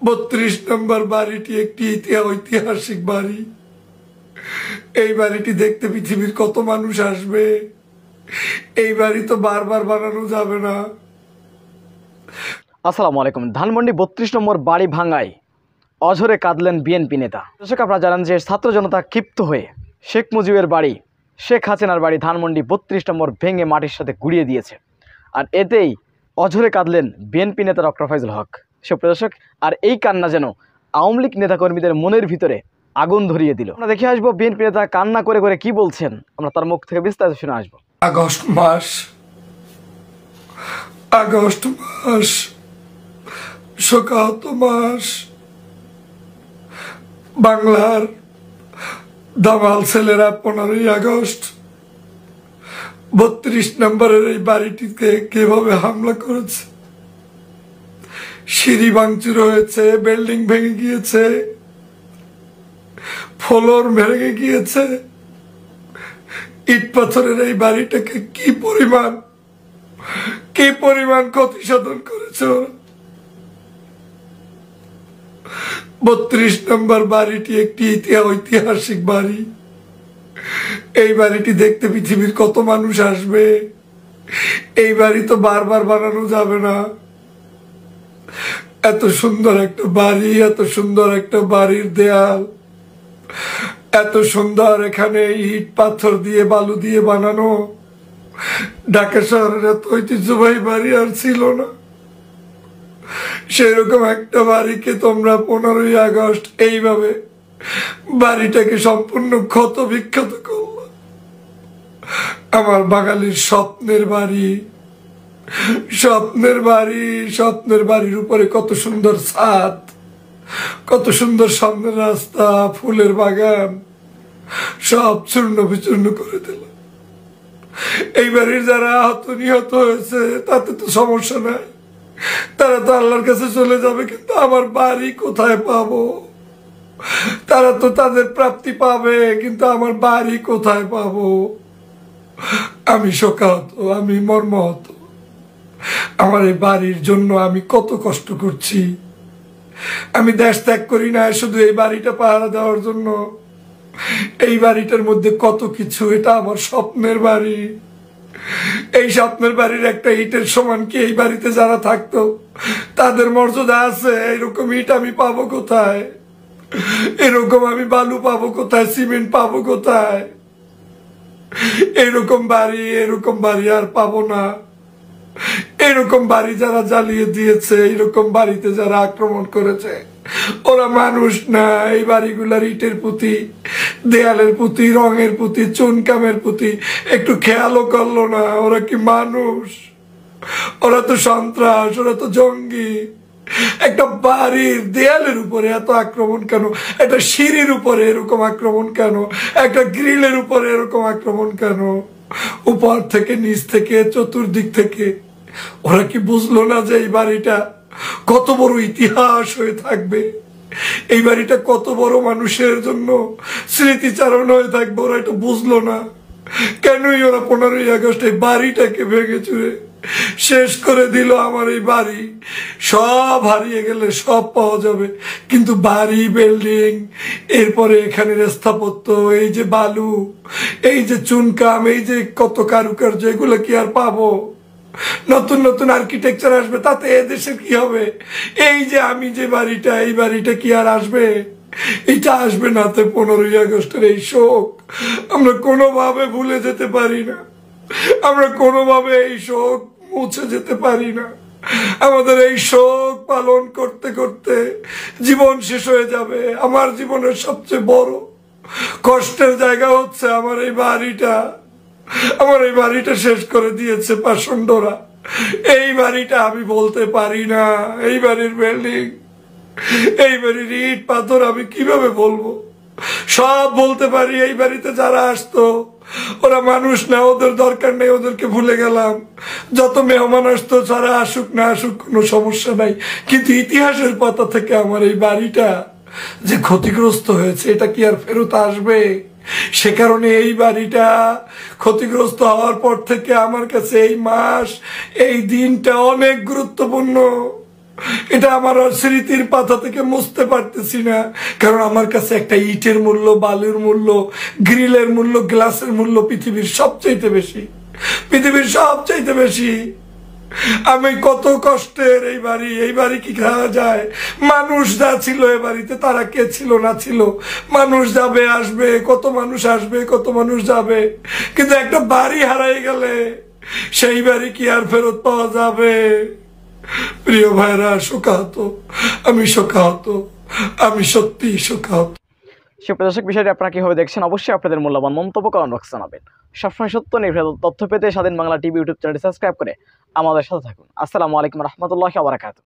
32 নম্বর বাড়িটি একটি ঐতিহাসিক বাড়ি। এই বাড়িটি দেখতে পৃথিবীর কত মানুষ আসবে। এই বাড়ি তো বারবার বানানো যাবে না। আসসালামু আলাইকুম। ধানমন্ডি 32 নম্বর বাড়ি ভাঙায় অঝরে কাঁদলেন বিএনপি নেতা। দর্শক, আপনারা জানেন যে ছাত্র জনতা ক্ষিপ্ত হয়ে শেখ মুজিবের বাড়ি, শেখ হাসিনার বাড়ি ধানমন্ডি 32 নম্বর ভেঙে মাটির সাথে গুড়িয়ে দিয়েছে। আর এতেই অঝরে কাঁদলেন বিএনপি নেতা ডক্টর ফয়জুল হক। সুপ্রিয় দর্শক, আর এই কান্না যেন আওয়ামী লীগ নেতাকর্মীদের মনের ভিতরে আগুন ধরিয়ে দিল। আমরা দেখে আসবো বিএনপি নেতা কান্না করে করে কি বলছেন, আমরা তার মুখ থেকে বিস্তারিত শুনে আসবো। আগস্ট মাস শোকাহত মাস। বাংলার দামাল ছেলেরা 15ই আগস্ট 32 নম্বরের এই বাড়িটিতে কিভাবে হামলা করেছে। সিঁড়ি ভাঙচুর হয়েছে, বিল্ডিং ভেঙে গিয়েছে, ফ্লোর ভেঙে গিয়েছে। ইট পাথরের এই বাড়িটাকে কি পরিমাণ ক্ষতি সাধন করেছে ওরা। 32 নম্বর বাড়িটি একটি ঐতিহাসিক বাড়ি। এই বাড়িটি দেখতে পৃথিবীর কত মানুষ আসবে। এই বাড়ি তো বারবার বানানো যাবে না। এত সুন্দর একটা বাড়ি, এত সুন্দর একটা বাড়ির দেয়াল, এত সুন্দর এখানে ইট পাথর দিয়ে বালু দিয়ে বানানো ঢাকা শহরের এত ঐতিহ্যবাহী বাড়ি আর ছিল না। সেরকম একটা বাড়িকে তোমরা 15ই আগস্ট এইভাবে বাড়িটাকে সম্পূর্ণ ক্ষত বিক্ষত করল। আমার বাঙালির স্বপ্নের বাড়ির উপরে কত সুন্দর ছাদ, কত সুন্দর সামনের রাস্তা, ফুলের বাগান, সব চূর্ণ বিচূর্ণ করে দিল। এই বাড়ির যারা আহত নিহত হয়েছে তাতে তো সমস্যা নাই, তারা তো আল্লাহর কাছে চলে যাবে, কিন্তু আমার বাড়ি কোথায় পাবো? তারা তো তাদের প্রাপ্তি পাবে, কিন্তু আমার বাড়ি কোথায় পাবো? আমি শোকাহত, আমি মর্মাহত। আমার এই বাড়ির জন্য আমি কত কষ্ট করছি। আমি দেশ ত্যাগ করি না শুধু এই বাড়িটা পাহারা দেওয়ার জন্য। এই বাড়িটার মধ্যে কত কিছু। এটা আমার স্বপ্নের বাড়ি। এই স্বপ্নের বাড়ির একটা ইটের সমান কি এই বাড়িতে যারা থাকতো তাদের মর্যাদা আছে? এরকম ইট আমি পাবো কোথায়? এরকম আমি বালু পাবো কোথায়? সিমেন্ট পাবো কোথায়? এরকম বাড়ি আর পাবো না। এরকম বাড়ি যারা জ্বালিয়ে দিয়েছে, এরকম বাড়িতে যারা আক্রমণ করেছে, ওরা মানুষ না। এই বাড়িগুলার ইটের প্রতি, দেয়ালের প্রতি, রঙের প্রতি, চুনকামের প্রতি একটু খেয়ালও করলো না। ওরা কি মানুষ? ওরা তো সন্ত্রাস, ওরা তো জঙ্গি। একটা বাড়ির দেয়ালের উপরে এত আক্রমণ কেন? একটা সিঁড়ির উপরে এরকম আক্রমণ কেন? একটা গ্রিলের উপরে এরকম আক্রমণ কেন? উপর থেকে, নিচ থেকে, চতুর্দিক থেকে। ওরা কি বুঝলো না যে এই বাড়িটা কত বড় ইতিহাস হয়ে থাকবে? এই বাড়িটা কত বড় মানুষের জন্য স্মৃতিচারণ হয়ে থাকবে? ওরা এটা বুঝলো না। কেনই ওরা 15ই আগস্ট এই বাড়িটাকে ভেঙে চুরে শেষ করে দিল? আমার এই বাড়ি সব হারিয়ে গেলে সব পাওয়া যাবে, কিন্তু বাড়ি, বিল্ডিং, এরপরে এখানের স্থাপত্য, এই যে বালু, এই যে চুনকাম, এই যে কত কারুকার্য, এগুলো কি আর পাবো? নতুন নতুন আর্কিটেকচার আসবে, তাতে এদেশের কি হবে? এই যে আমি যে বাড়িটা, এই বাড়িটা কি আর আসবে? এটা আসবে না। 15ই আগস্টের এই শোক আমরা কোনোভাবে ভুলে যেতে পারি না। আমরা কোনোভাবে এই শোক মুছে যেতে পারি না। আমাদের এই শোক পালন করতে করতে জীবন শেষ হয়ে যাবে। আমার জীবনের সবচেয়ে বড় কষ্টের জায়গা হচ্ছে আমার এই বাড়িটা। আমার এই বাড়িটা শেষ করে দিয়েছে পাষণ্ডরা। এই বাড়িটা আমি বলতে পারি না। এই বাড়ির বিল্ডিং, এই বাড়ির ইট পাথর আমি কিভাবে বলবো? সব বলতে পারি। এই বাড়িতে যারা আসতো ওরা মানুষ না, ওদের দরকার নেই, ওদেরকে ভুলে গেলাম। যত মেহমান আসতো, যারা আসুক না আসুক কোনো সমস্যা নাই, কিন্তু ইতিহাসের পাতা থেকে আমার এই বাড়িটা যে ক্ষতিগ্রস্ত হয়েছে, এটা কি আর ফেরত আসবে? সে কারণে এই বাড়িটা ক্ষতিগ্রস্ত হওয়ার পর থেকে আমার কাছে এই মাস, এই দিনটা অনেক গুরুত্বপূর্ণ। এটা আমার আর স্মৃতির পাতা থেকে মুছতে পারতেছি না, কারণ আমার কাছে একটা ইটের মূল্য, বালুর মূল্য, গ্রিলের মূল্য, গ্লাসের মূল্য পৃথিবীর সবচাইতে বেশি, পৃথিবীর সবচাইতে বেশি। আমি কত কষ্টের এই বাড়ি কি খাওয়া যায়? মানুষ যা ছিল এ বাড়িতে তারা কে ছিল না ছিল, মানুষ যাবে আসবে, কত মানুষ আসবে কত মানুষ যাবে, কিন্তু একটা বাড়ি হারাই গেলে সেই বাড়ি কি আর ফেরত পাওয়া যাবে? প্রিয় ভাইরা, শোকাহত, আমি শোকাহত, আমি সত্যি শোকাহত। সুপ্রদর্শক, বিষয়টি আপনারা কিভাবে দেখছেন অবশ্যই আপনাদের মূল্যবান মন্তব্য কমেন্ট বক্সে জানাবেন। সবসময় সত্য নির্ভর তথ্য পেতে স্বাধীন বাংলা টিভি ইউটিউব চ্যানেলটি সাবস্ক্রাইব করে আমাদের সাথে থাকুন। আসসালামু আলাইকুম রহমতুল্লাহি ওয়া বারাকাতুহু।